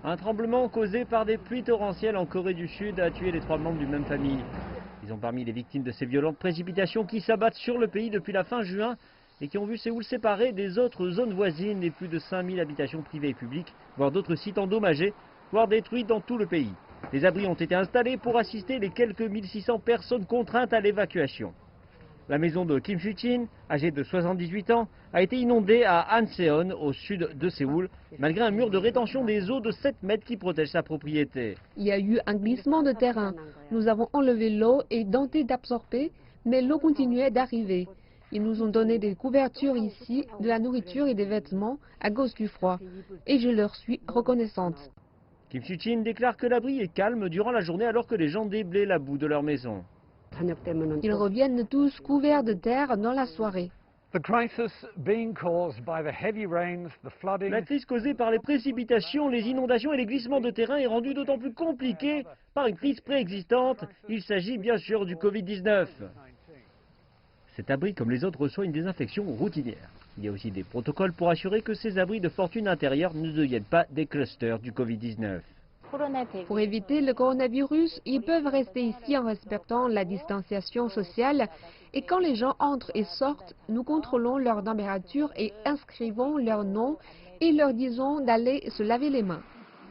Un tremblement causé par des pluies torrentielles en Corée du Sud a tué les 3 membres d'une même famille. Ils ont parmi les victimes de ces violentes précipitations qui s'abattent sur le pays depuis la fin juin et qui ont vu Séoul séparé des autres zones voisines et plus de 5000 habitations privées et publiques, voire d'autres sites endommagés, voire détruits dans tout le pays. Des abris ont été installés pour assister les quelques 1600 personnes contraintes à l'évacuation. La maison de Kim Su-chin, âgé de 78 ans, a été inondée à Anseon, au sud de Séoul, malgré un mur de rétention des eaux de 7 mètres qui protège sa propriété. Il y a eu un glissement de terrain. Nous avons enlevé l'eau et tenté d'absorber, mais l'eau continuait d'arriver. Ils nous ont donné des couvertures ici, de la nourriture et des vêtements à cause du froid. Et je leur suis reconnaissante. Kim Su-chin déclare que l'abri est calme durant la journée alors que les gens déblaient la boue de leur maison. Ils reviennent tous couverts de terre dans la soirée. La crise causée par les précipitations, les inondations et les glissements de terrain est rendue d'autant plus compliquée par une crise préexistante. Il s'agit bien sûr du Covid-19. Cet abri, comme les autres, reçoit une désinfection routinière. Il y a aussi des protocoles pour assurer que ces abris de fortune intérieure ne deviennent pas des clusters du Covid-19. Pour éviter le coronavirus, ils peuvent rester ici en respectant la distanciation sociale. Et quand les gens entrent et sortent, nous contrôlons leur température et inscrivons leur nom et leur disons d'aller se laver les mains.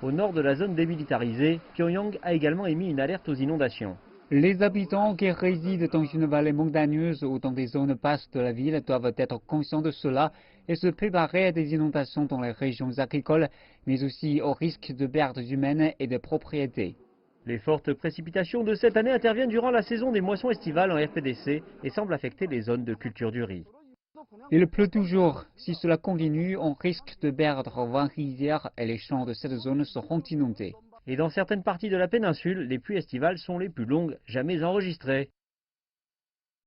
Au nord de la zone démilitarisée, Pyongyang a également émis une alerte aux inondations. Les habitants qui résident dans une vallée montagneuse ou dans des zones basses de la ville doivent être conscients de cela et se préparer à des inondations dans les régions agricoles, mais aussi au risque de pertes humaines et de propriétés. Les fortes précipitations de cette année interviennent durant la saison des moissons estivales en RPDC et semblent affecter les zones de culture du riz. Il pleut toujours. Si cela continue, on risque de perdre 20 rizières et les champs de cette zone seront inondés. Et dans certaines parties de la péninsule, les pluies estivales sont les plus longues jamais enregistrées.